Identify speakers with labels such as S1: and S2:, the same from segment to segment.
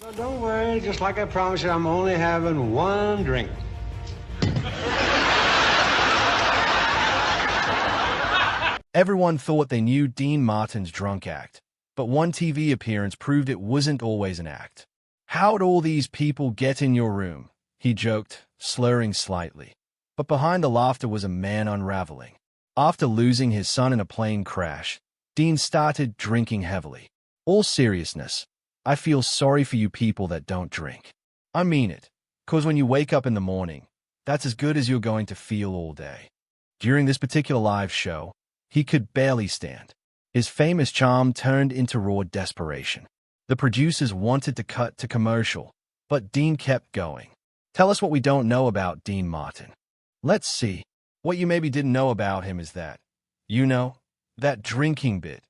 S1: Oh, don't worry. Just like I promised you, I'm only having one drink.
S2: Everyone thought they knew Dean Martin's drunk act, but one TV appearance proved it wasn't always an act. "How'd all these people get in your room?" he joked, slurring slightly. But behind the laughter was a man unraveling. After losing his son in a plane crash, Dean started drinking heavily. "All seriousness, I feel sorry for you people that don't drink. I mean it, 'cause when you wake up in the morning, that's as good as you're going to feel all day." During this particular live show, he could barely stand. His famous charm turned into raw desperation. The producers wanted to cut to commercial, but Dean kept going. Tell us what we don't know about Dean Martin. Let's see. What you maybe didn't know about him is that, that drinking bit,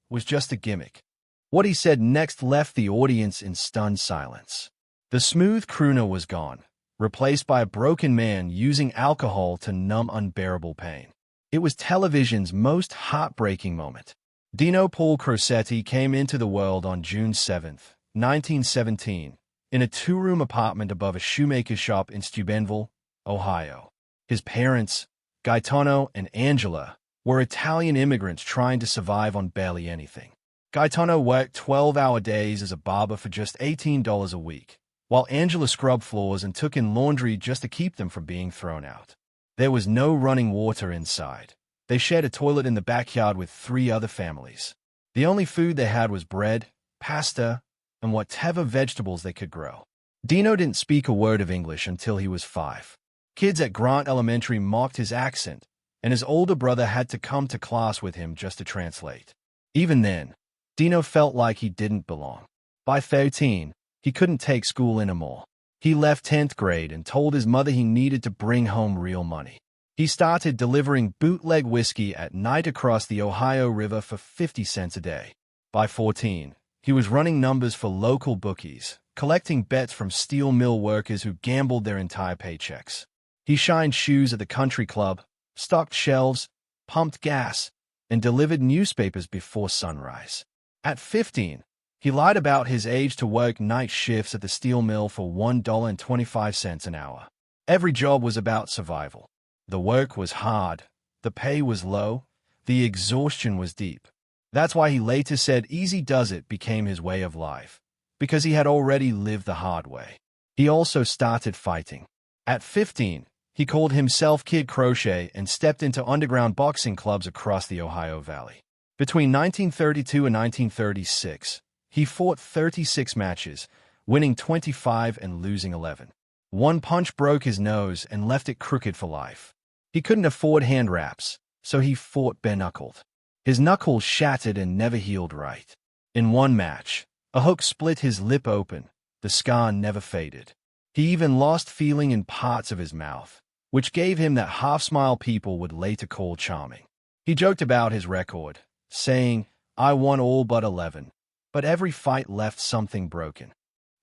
S2: was just a gimmick. What he said next left the audience in stunned silence. The smooth crooner was gone, replaced by a broken man using alcohol to numb unbearable pain. It was television's most heartbreaking moment. Dino Paul Crosetti came into the world on June 7, 1917, in a two-room apartment above a shoemaker shop in Steubenville, Ohio. His parents, Gaetano and Angela, were Italian immigrants trying to survive on barely anything. Gaetano worked 12-hour days as a barber for just $18 a week, while Angela scrubbed floors and took in laundry just to keep them from being thrown out. There was no running water inside. They shared a toilet in the backyard with 3 other families. The only food they had was bread, pasta, and whatever vegetables they could grow. Dino didn't speak a word of English until he was 5. Kids at Grant Elementary mocked his accent, and his older brother had to come to class with him just to translate. Even then, Dino felt like he didn't belong. By 13, he couldn't take school anymore. He left 10th grade and told his mother he needed to bring home real money. He started delivering bootleg whiskey at night across the Ohio River for 50 cents a day. By 14, he was running numbers for local bookies, collecting bets from steel mill workers who gambled their entire paychecks. He shined shoes at the country club, stocked shelves, pumped gas, and delivered newspapers before sunrise. At 15, he lied about his age to work night shifts at the steel mill for $1.25 an hour. Every job was about survival. The work was hard, the pay was low, the exhaustion was deep. That's why he later said easy does it became his way of life, because he had already lived the hard way. He also started fighting. At 15, he called himself Kid Crochet and stepped into underground boxing clubs across the Ohio Valley. Between 1932 and 1936, he fought 36 matches, winning 25 and losing 11. One punch broke his nose and left it crooked for life. He couldn't afford hand wraps, so he fought bare-knuckled. His knuckles shattered and never healed right. In one match, a hook split his lip open. The scar never faded. He even lost feeling in parts of his mouth, which gave him that half-smile people would later call charming. He joked about his record, saying, "I won all but 11. But every fight left something broken."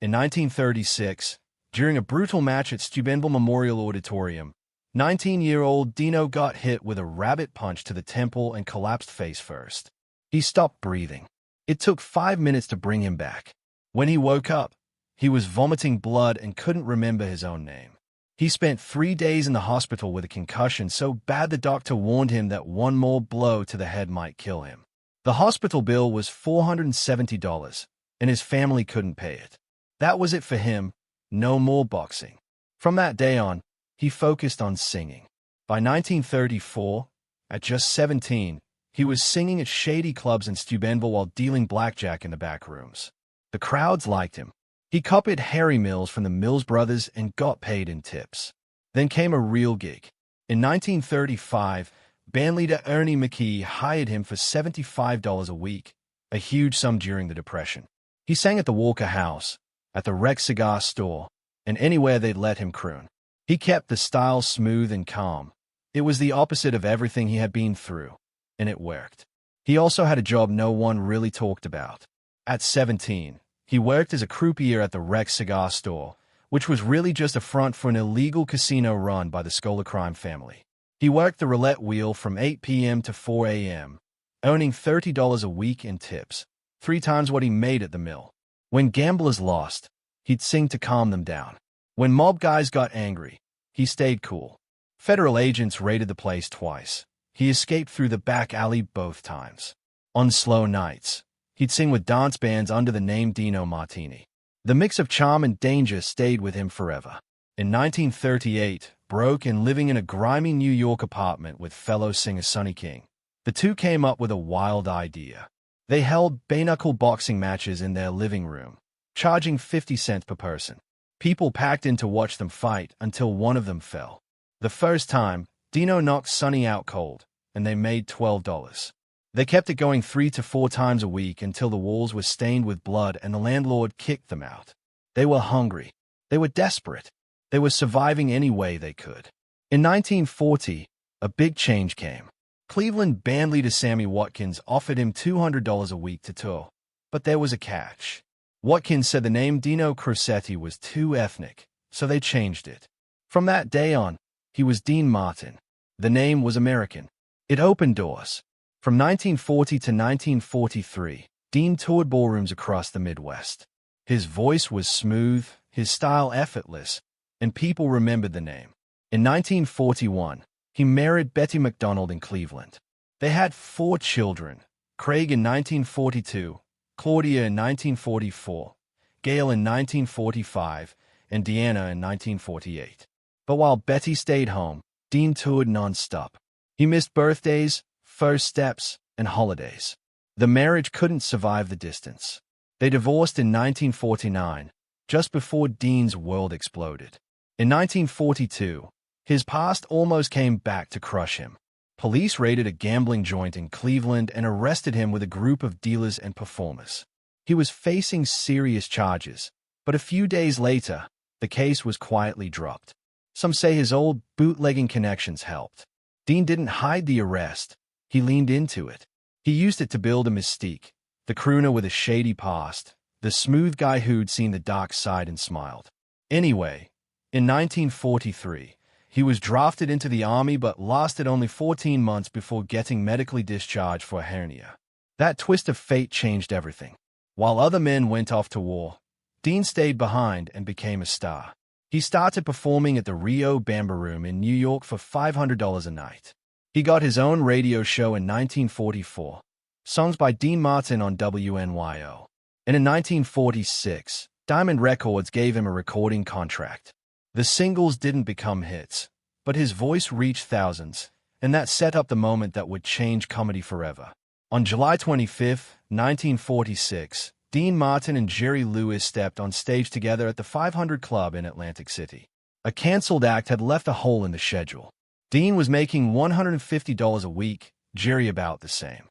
S2: In 1936, during a brutal match at Steubenville Memorial Auditorium, 19-year-old Dino got hit with a rabbit punch to the temple and collapsed face first. He stopped breathing. It took 5 minutes to bring him back. When he woke up, he was vomiting blood and couldn't remember his own name. He spent 3 days in the hospital with a concussion so bad the doctor warned him that one more blow to the head might kill him. The hospital bill was $470, and his family couldn't pay it. That was it for him. No more boxing. From that day on, he focused on singing. By 1934, at just 17, he was singing at shady clubs in Steubenville while dealing blackjack in the back rooms. The crowds liked him. He copied Harry Mills from the Mills Brothers and got paid in tips. Then came a real gig. In 1935, bandleader Ernie McKee hired him for $75 a week, a huge sum during the Depression. He sang at the Walker House, at the Rex Cigar Store, and anywhere they'd let him croon. He kept the style smooth and calm. It was the opposite of everything he had been through, and it worked. He also had a job no one really talked about. At 17, he worked as a croupier at the Rex Cigar Store, which was really just a front for an illegal casino run by the Scholar crime family. He worked the roulette wheel from 8 p.m. to 4 a.m., earning $30 a week in tips, 3 times what he made at the mill. When gamblers lost, he'd sing to calm them down. When mob guys got angry, he stayed cool. Federal agents raided the place twice. He escaped through the back alley both times. On slow nights, he'd sing with dance bands under the name Dino Martini. The mix of charm and danger stayed with him forever. In 1938, broke and living in a grimy New York apartment with fellow singer Sonny King, the two came up with a wild idea. They held bare-knuckle boxing matches in their living room, charging 50 cents per person. People packed in to watch them fight until one of them fell. The first time, Dino knocked Sonny out cold, and they made $12. They kept it going 3 to 4 times a week until the walls were stained with blood and the landlord kicked them out. They were hungry. They were desperate. They were surviving any way they could. In 1940, a big change came. Cleveland bandleader Sammy Watkins offered him $200 a week to tour. But there was a catch. Watkins said the name Dino Crocetti was too ethnic, so they changed it. From that day on, he was Dean Martin. The name was American. It opened doors. From 1940 to 1943, Dean toured ballrooms across the Midwest. His voice was smooth, his style effortless, and people remembered the name. In 1941, he married Betty McDonald in Cleveland. They had 4 children, Craig in 1942, Claudia in 1944, Gail in 1945, and Deanna in 1948. But while Betty stayed home, Dean toured non-stop. He missed birthdays, first steps, and holidays. The marriage couldn't survive the distance. They divorced in 1949, just before Dean's world exploded. In 1942, his past almost came back to crush him. Police raided a gambling joint in Cleveland and arrested him with a group of dealers and performers. He was facing serious charges, but a few days later, the case was quietly dropped. Some say his old bootlegging connections helped. Dean didn't hide the arrest. He leaned into it. He used it to build a mystique, the crooner with a shady past, the smooth guy who'd seen the dark side and smiled. Anyway, in 1943, he was drafted into the Army but lasted only 14 months before getting medically discharged for a hernia. That twist of fate changed everything. While other men went off to war, Dean stayed behind and became a star. He started performing at the Rio Bamba Room in New York for $500 a night. He got his own radio show in 1944, songs by Dean Martin on WNYO. And in 1946, Diamond Records gave him a recording contract. The singles didn't become hits, but his voice reached thousands, and that set up the moment that would change comedy forever. On July 25, 1946, Dean Martin and Jerry Lewis stepped on stage together at the 500 Club in Atlantic City. A canceled act had left a hole in the schedule. Dean was making $150 a week, Jerry about the same.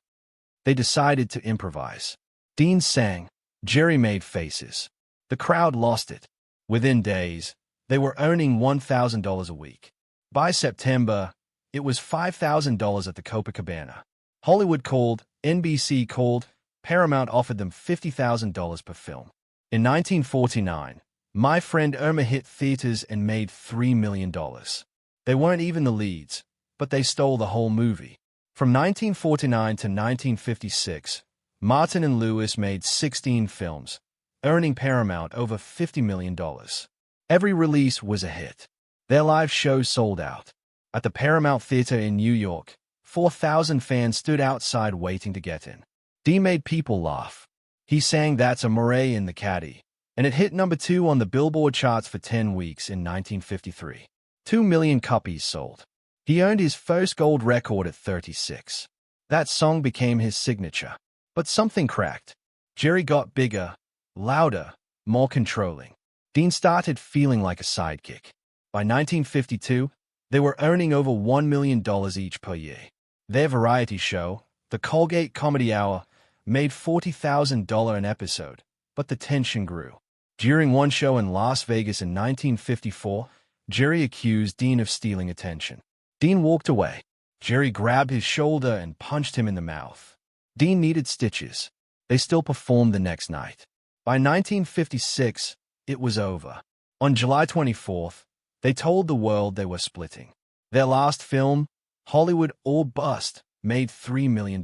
S2: They decided to improvise. Dean sang. Jerry made faces. The crowd lost it. Within days, they were earning $1,000 a week. By September, it was $5,000 at the Copacabana. Hollywood called, NBC called, Paramount offered them $50,000 per film. In 1949, My Friend Irma hit theaters and made $3 million. They weren't even the leads, but they stole the whole movie. From 1949 to 1956, Martin and Lewis made 16 films, earning Paramount over $50 million. Every release was a hit. Their live shows sold out. At the Paramount Theater in New York, 4,000 fans stood outside waiting to get in. Dean made people laugh. He sang That's a Murray in the Caddy, and it hit number 2 on the Billboard charts for 10 weeks in 1953. 2 million copies sold. He earned his first gold record at 36. That song became his signature. But something cracked. Jerry got bigger, louder, more controlling. Dean started feeling like a sidekick. By 1952, they were earning over $1 million each per year. Their variety show, the Colgate Comedy Hour, made $40,000 an episode, but the tension grew. During one show in Las Vegas in 1954, Jerry accused Dean of stealing attention. Dean walked away. Jerry grabbed his shoulder and punched him in the mouth. Dean needed stitches. They still performed the next night. By 1956, it was over. On July 24th, they told the world they were splitting. Their last film, Hollywood or Bust, made $3 million.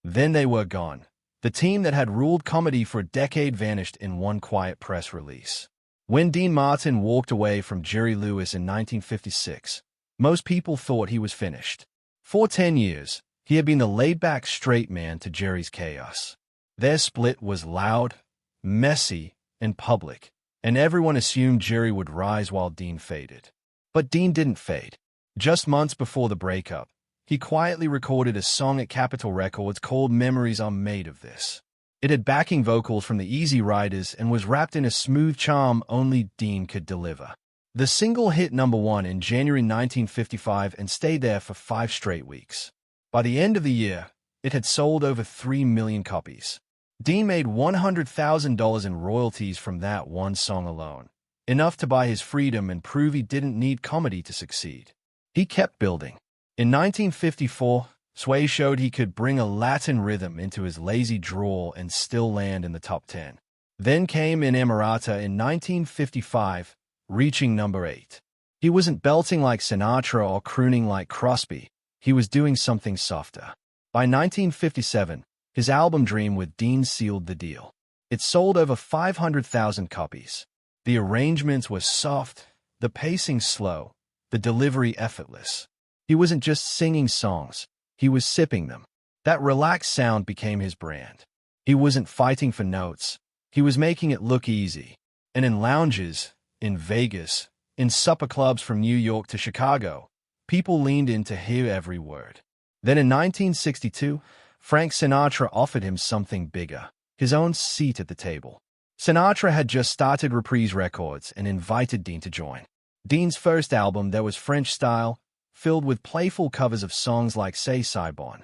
S2: Then they were gone, The team that had ruled comedy for a decade vanished in one quiet press release. When Dean Martin walked away from Jerry Lewis in 1956, most people thought he was finished. For 10 years, he had been the laid-back straight man to Jerry's chaos. Their split was loud, messy, and public, and everyone assumed Jerry would rise while Dean faded. But Dean didn't fade. Just months before the breakup, he quietly recorded a song at Capitol Records called Memories Are Made of This. It had backing vocals from the Easy Riders and was wrapped in a smooth charm only Dean could deliver. The single hit #1 in January 1955 and stayed there for 5 straight weeks. By the end of the year, it had sold over 3 million copies. Dean made $100,000 in royalties from that one song alone, enough to buy his freedom and prove he didn't need comedy to succeed. He kept building. In 1954, Sway showed he could bring a Latin rhythm into his lazy drawl and still land in the top 10. Then came Inamorata in 1955, reaching #8. He wasn't belting like Sinatra or crooning like Crosby. He was doing something softer. By 1957, his album Dream with Dean sealed the deal. It sold over 500,000 copies. The arrangements were soft, the pacing slow, the delivery effortless. He wasn't just singing songs, he was sipping them. That relaxed sound became his brand. He wasn't fighting for notes, he was making it look easy. And in lounges, in Vegas, in supper clubs from New York to Chicago, people leaned in to hear every word. Then in 1962, Frank Sinatra offered him something bigger, his own seat at the table. Sinatra had just started Reprise Records and invited Dean to join. Dean's first album, that was French style, filled with playful covers of songs like Say Saigon.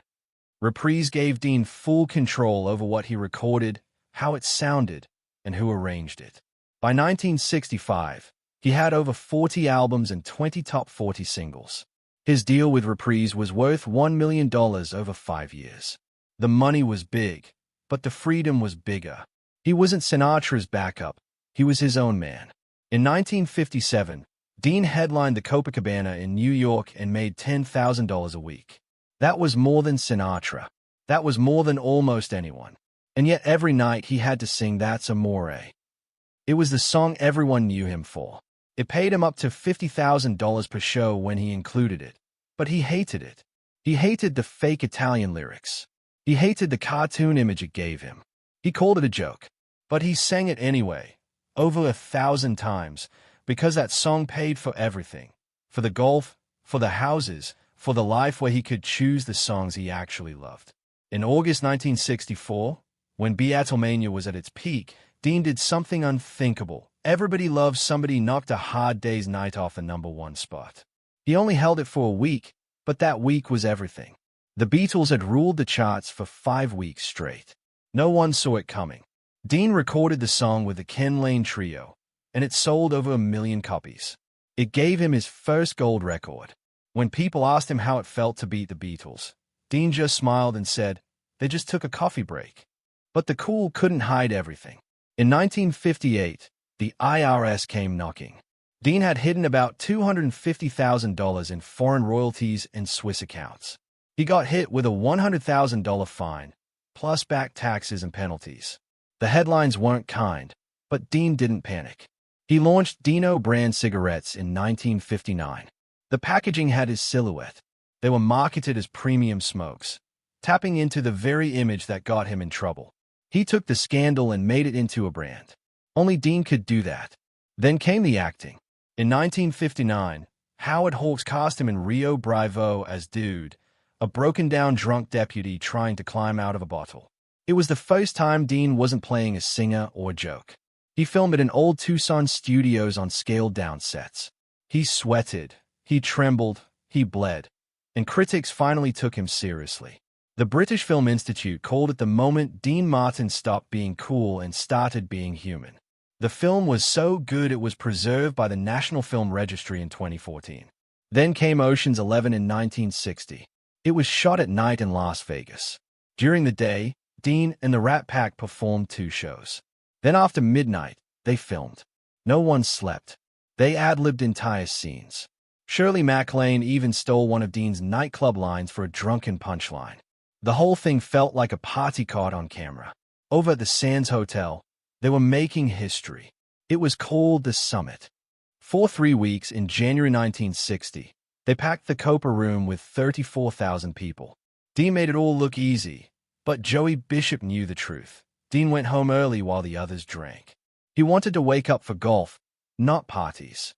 S2: Reprise gave Dean full control over what he recorded, how it sounded, and who arranged it. By 1965, he had over 40 albums and 20 top 40 singles. His deal with Reprise was worth $1 million over 5 years. The money was big, but the freedom was bigger. He wasn't Sinatra's backup, he was his own man. In 1957, Dean headlined the Copacabana in New York and made $10,000 a week. That was more than Sinatra. That was more than almost anyone. And yet every night he had to sing That's Amore. It was the song everyone knew him for. It paid him up to $50,000 per show when he included it. But he hated it. He hated the fake Italian lyrics. He hated the cartoon image it gave him. He called it a joke. But he sang it anyway, over 1,000 times, because that song paid for everything. For the golf, for the houses, for the life where he could choose the songs he actually loved. In August 1964, when Beatlemania was at its peak, Dean did something unthinkable. Everybody Loves Somebody knocked A Hard Day's Night off the #1 spot. He only held it for a week, but that week was everything. The Beatles had ruled the charts for 5 weeks straight. No one saw it coming. Dean recorded the song with the Ken Lane Trio, and it sold over 1 million copies. It gave him his first gold record. When people asked him how it felt to beat the Beatles, Dean just smiled and said, they just took a coffee break. But the cool couldn't hide everything. In 1958, the IRS came knocking. Dean had hidden about $250,000 in foreign royalties and Swiss accounts. He got hit with a $100,000 fine, plus back taxes and penalties. The headlines weren't kind, but Dean didn't panic. He launched Dino brand cigarettes in 1959. The packaging had his silhouette. They were marketed as premium smokes, tapping into the very image that got him in trouble. He took the scandal and made it into a brand. Only Dean could do that. Then came the acting. In 1959, Howard Hawks cast him in Rio Bravo as Dude, a broken-down drunk deputy trying to climb out of a bottle. It was the first time Dean wasn't playing a singer or a joke. He filmed it in old Tucson studios on scaled-down sets. He sweated, he trembled, he bled, and critics finally took him seriously. The British Film Institute called it the moment Dean Martin stopped being cool and started being human. The film was so good it was preserved by the National Film Registry in 2014. Then came Ocean's 11 in 1960. It was shot at night in Las Vegas. During the day, Dean and the Rat Pack performed 2 shows. Then after midnight, they filmed. No one slept. They ad-libbed entire scenes. Shirley MacLaine even stole one of Dean's nightclub lines for a drunken punchline. The whole thing felt like a party caught on camera. Over at the Sands Hotel, they were making history. It was called the Summit. For 3 weeks in January 1960, they packed the Copa room with 34,000 people. Dean made it all look easy, but Joey Bishop knew the truth. Dean went home early while the others drank. He wanted to wake up for golf, not parties.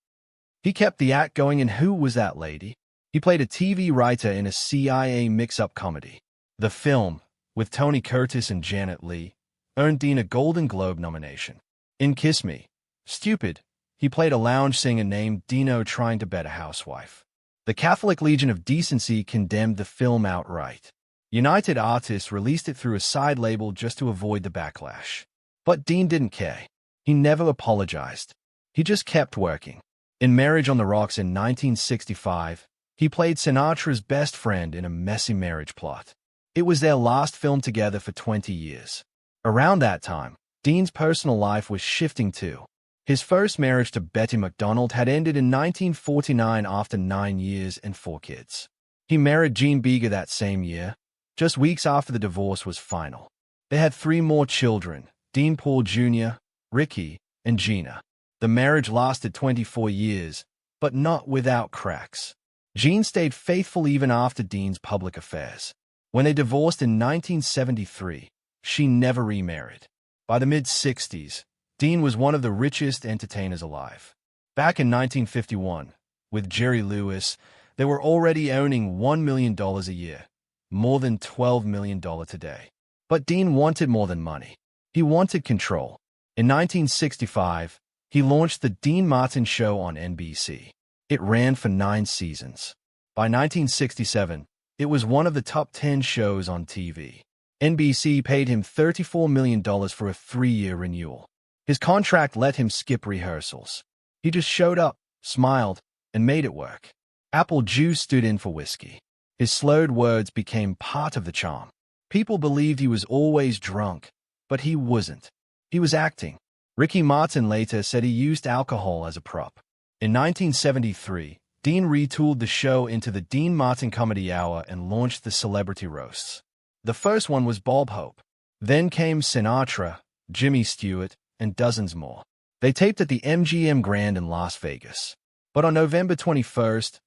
S2: He kept the act going, and who was that lady? He played a TV writer in a CIA mix-up comedy. The film, with Toni Curtis and Janet Leigh, earned Dean a Golden Globe nomination. In Kiss Me, Stupid, he played a lounge singer named Dino trying to bet a housewife. The Catholic Legion of Decency condemned the film outright. United Artists released it through a side label just to avoid the backlash. But Dean didn't care. He never apologized. He just kept working. In Marriage on the Rocks in 1965, he played Sinatra's best friend in a messy marriage plot. It was their last film together for 20 years. Around that time, Dean's personal life was shifting too. His first marriage to Betty McDonald had ended in 1949 after 9 years and 4 kids. He married Jean Beager that same year, just weeks after the divorce was final. They had 3 more children, Dean Paul Jr., Ricky, and Gina. The marriage lasted 24 years, but not without cracks. Jean stayed faithful even after Dean's public affairs. When they divorced in 1973, she never remarried. By the mid-60s, Dean was one of the richest entertainers alive. Back in 1951, with Jerry Lewis, they were already earning $1 million a year, more than $12 million today. But Dean wanted more than money. He wanted control. In 1965, he launched The Dean Martin Show on NBC. It ran for 9 seasons. By 1967, it was one of the top 10 shows on TV. NBC paid him $34 million for a 3-year renewal. His contract let him skip rehearsals. He just showed up, smiled, and made it work. Apple juice stood in for whiskey. His slurred words became part of the charm. People believed he was always drunk, but he wasn't. He was acting. Ricky Martin later said he used alcohol as a prop. In 1973, Dean retooled the show into the Dean Martin Comedy Hour and launched the Celebrity Roasts. The first one was Bob Hope. Then came Sinatra, Jimmy Stewart, and dozens more. They taped at the MGM Grand in Las Vegas. But on November 21,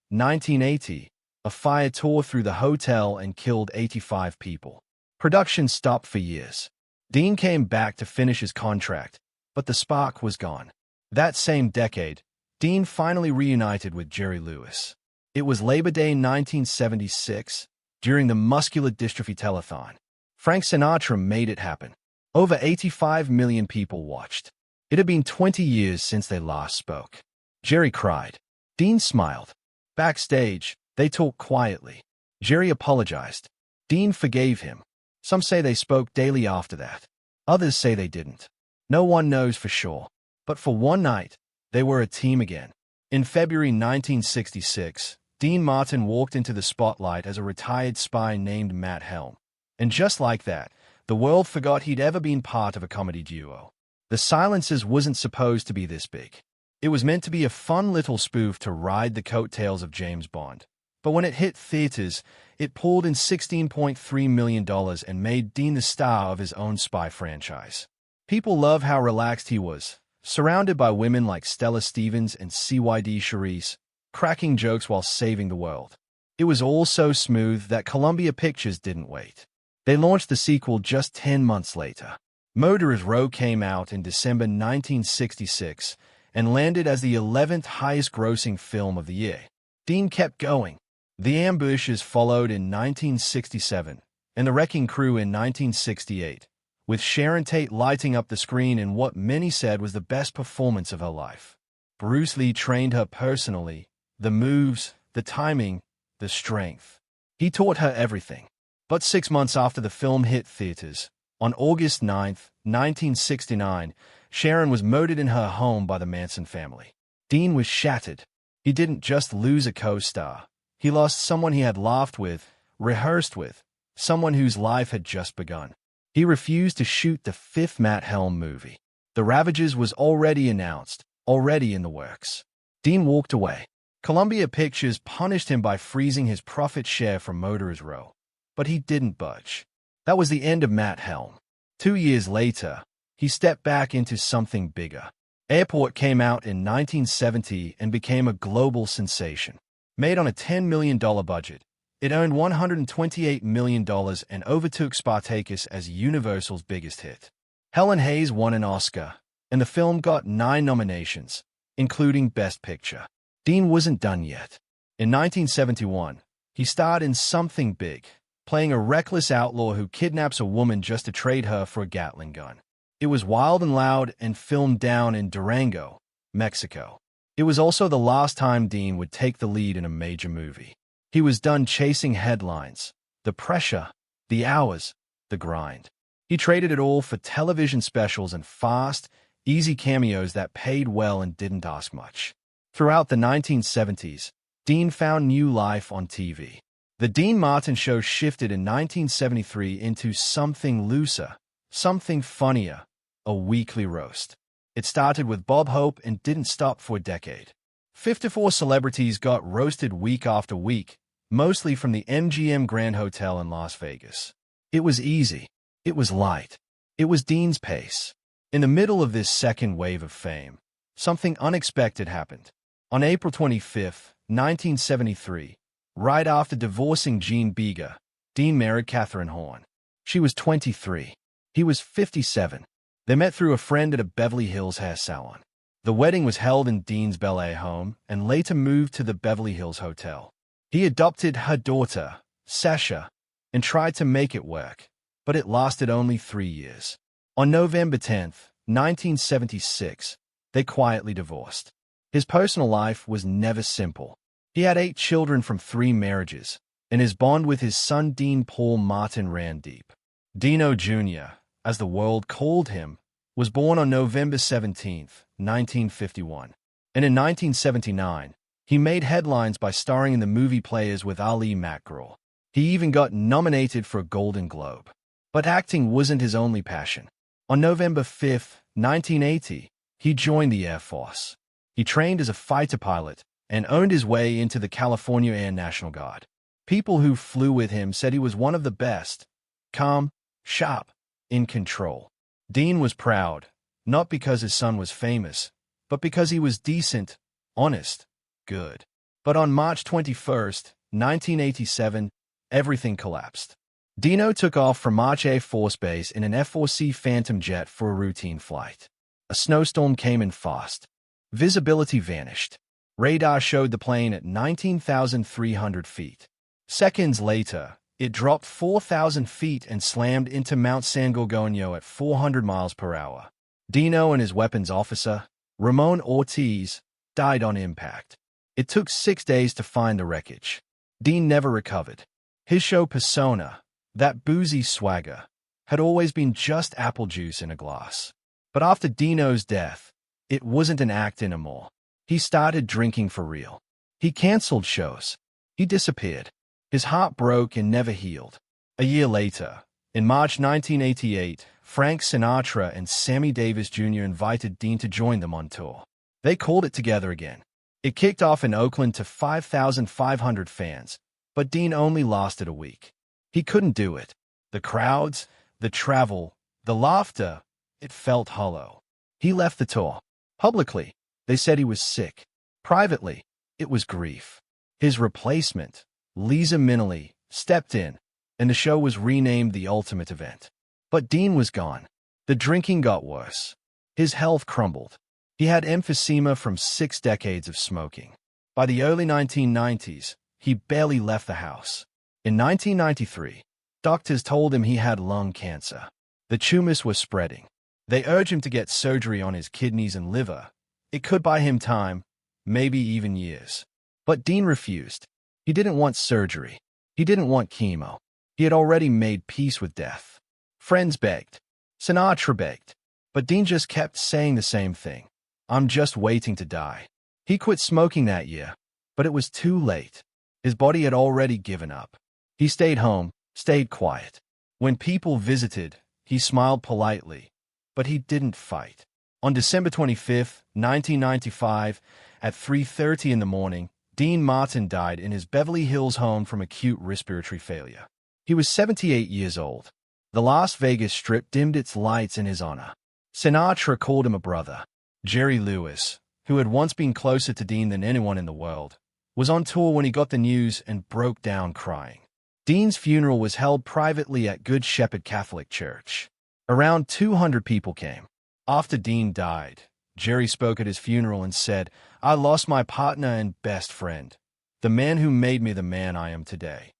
S2: 1980, a fire tore through the hotel and killed 85 people. Production stopped for years. Dean came back to finish his contract, but the spark was gone. That same decade, Dean finally reunited with Jerry Lewis. It was Labor Day 1976, during the Muscular Dystrophy Telethon. Frank Sinatra made it happen. Over 85 million people watched. It had been 20 years since they last spoke. Jerry cried. Dean smiled. Backstage, they talked quietly. Jerry apologized. Dean forgave him. Some say they spoke daily after that. Others say they didn't. No one knows for sure. But for one night, they were a team again. In February 1966, Dean Martin walked into the spotlight as a retired spy named Matt Helm. And just like that, the world forgot he'd ever been part of a comedy duo. The Silencers wasn't supposed to be this big. It was meant to be a fun little spoof to ride the coattails of James Bond. But when it hit theaters, it pulled in $16.3 million and made Dean the star of his own spy franchise. People love how relaxed he was, surrounded by women like Stella Stevens and CYD Charisse, cracking jokes while saving the world. It was all so smooth that Columbia Pictures didn't wait. They launched the sequel just 10 months later. Murderers Row came out in December 1966 and landed as the 11th highest-grossing film of the year. Dean kept going. The Ambushers followed in 1967, and The Wrecking Crew in 1968, with Sharon Tate lighting up the screen in what many said was the best performance of her life. Bruce Lee trained her personally, the moves, the timing, the strength. He taught her everything. But 6 months after the film hit theaters, on August 9, 1969, Sharon was murdered in her home by the Manson family. Dean was shattered. He didn't just lose a co-star. He lost someone he had laughed with, rehearsed with, someone whose life had just begun. He refused to shoot the 5th Matt Helm movie. The Ravagers was already announced, already in the works. Dean walked away. Columbia Pictures punished him by freezing his profit share from Murderers Row. but he didn't budge. That was the end of Matt Helm. 2 years later, he stepped back into something bigger. Airport came out in 1970 and became a global sensation. Made on a $10 million budget, it earned $128 million and overtook Spartacus as Universal's biggest hit. Helen Hayes won an Oscar, and the film got 9 nominations, including Best Picture. Dean wasn't done yet. In 1971, he starred in Something Big, playing a reckless outlaw who kidnaps a woman just to trade her for a Gatling gun. It was wild and loud and filmed down in Durango, Mexico. It was also the last time Dean would take the lead in a major movie. He was done chasing headlines, the pressure, the hours, the grind. He traded it all for television specials and fast, easy cameos that paid well and didn't ask much. Throughout the 1970s, Dean found new life on TV. The Dean Martin Show shifted in 1973 into something looser, something funnier, a weekly roast. It started with Bob Hope and didn't stop for a decade. 54 celebrities got roasted week after week, mostly from the MGM Grand Hotel in Las Vegas. It was easy. It was light. It was Dean's pace. In the middle of this second wave of fame, something unexpected happened. On April 25, 1973, right after divorcing Gene Beager, Dean married Catherine Horn. She was 23. He was 57. They met through a friend at a Beverly Hills hair salon. The wedding was held in Dean's Bel Air home and later moved to the Beverly Hills Hotel. He adopted her daughter, Sasha, and tried to make it work, but it lasted only 3 years. On November 10, 1976, they quietly divorced. His personal life was never simple. He had 8 children from 3 marriages, and his bond with his son Dean Paul Martin ran deep. Dino Jr., as the world called him, was born on November 17, 1951. And in 1979, he made headlines by starring in the movie Players with Ali MacGraw. He even got nominated for a Golden Globe. But acting wasn't his only passion. On November 5, 1980, he joined the Air Force. He trained as a fighter pilot and earned his way into the California Air National Guard. People who flew with him said he was one of the best, calm, sharp, in control. Dean was proud, not because his son was famous, but because he was decent, honest, good. But on March 21, 1987, everything collapsed. Dino took off from March Air Force Base in an F-4C Phantom jet for a routine flight. A snowstorm came in fast. Visibility vanished. Radar showed the plane at 19,300 feet. Seconds later, it dropped 4,000 feet and slammed into Mount San Gorgonio at 400 miles per hour. Dino and his weapons officer, Ramon Ortiz, died on impact. It took 6 days to find the wreckage. Dean never recovered. His show persona, that boozy swagger, had always been just apple juice in a glass. But after Dino's death, it wasn't an act anymore. He started drinking for real. He canceled shows. He disappeared. His heart broke and never healed. A year later, in March 1988, Frank Sinatra and Sammy Davis Jr. invited Dean to join them on tour. They called it Together Again. It kicked off in Oakland to 5,500 fans, but Dean only lasted a week. He couldn't do it. The crowds, the travel, the laughter, it felt hollow. He left the tour. Publicly, they said he was sick. Privately, it was grief. His replacement, Lisa Minnelli, stepped in, and the show was renamed The Ultimate Event. But Dean was gone. The drinking got worse. His health crumbled. He had emphysema from 6 decades of smoking. By the early 1990s, he barely left the house. In 1993, doctors told him he had lung cancer. The tumors were spreading. They urged him to get surgery on his kidneys and liver. It could buy him time, maybe even years. But Dean refused. He didn't want surgery. He didn't want chemo. He had already made peace with death. Friends begged. Sinatra begged. But Dean just kept saying the same thing. I'm just waiting to die. He quit smoking that year, but it was too late. His body had already given up. He stayed home, stayed quiet. When people visited, he smiled politely, but he didn't fight. On December 25, 1995, at 3:30 in the morning, Dean Martin died in his Beverly Hills home from acute respiratory failure. He was 78 years old. The Las Vegas Strip dimmed its lights in his honor. Sinatra called him a brother. Jerry Lewis, who had once been closer to Dean than anyone in the world, was on tour when he got the news and broke down crying. Dean's funeral was held privately at Good Shepherd Catholic Church. Around 200 people came. After Dean died, Jerry spoke at his funeral and said, "I lost my partner and best friend, the man who made me the man I am today."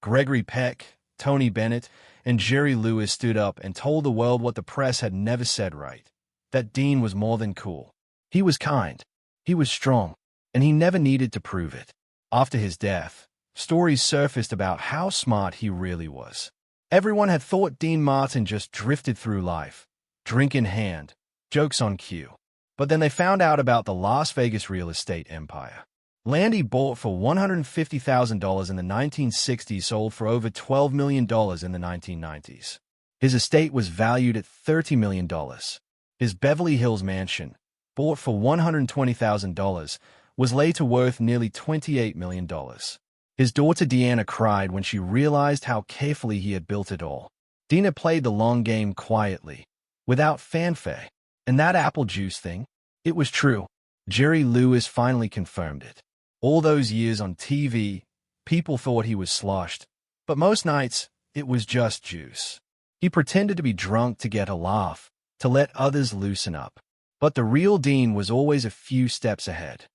S2: Gregory Peck, Toni Bennett, and Jerry Lewis stood up and told the world what the press had never said right, that Dean was more than cool. He was kind, he was strong, and he never needed to prove it. After his death, stories surfaced about how smart he really was. Everyone had thought Dean Martin just drifted through life, drink in hand, jokes on cue. But then they found out about the Las Vegas real estate empire. Land he bought for $150,000 in the 1960s sold for over $12 million in the 1990s. His estate was valued at $30 million. His Beverly Hills mansion, bought for $120,000, was later worth nearly $28 million. His daughter Deanna cried when she realized how carefully he had built it all. Dean had played the long game quietly, without fanfare. And that apple juice thing? It was true. Jerry Lewis finally confirmed it. All those years on TV, people thought he was sloshed. But most nights, it was just juice. He pretended to be drunk to get a laugh, to let others loosen up. But the real Dean was always a few steps ahead.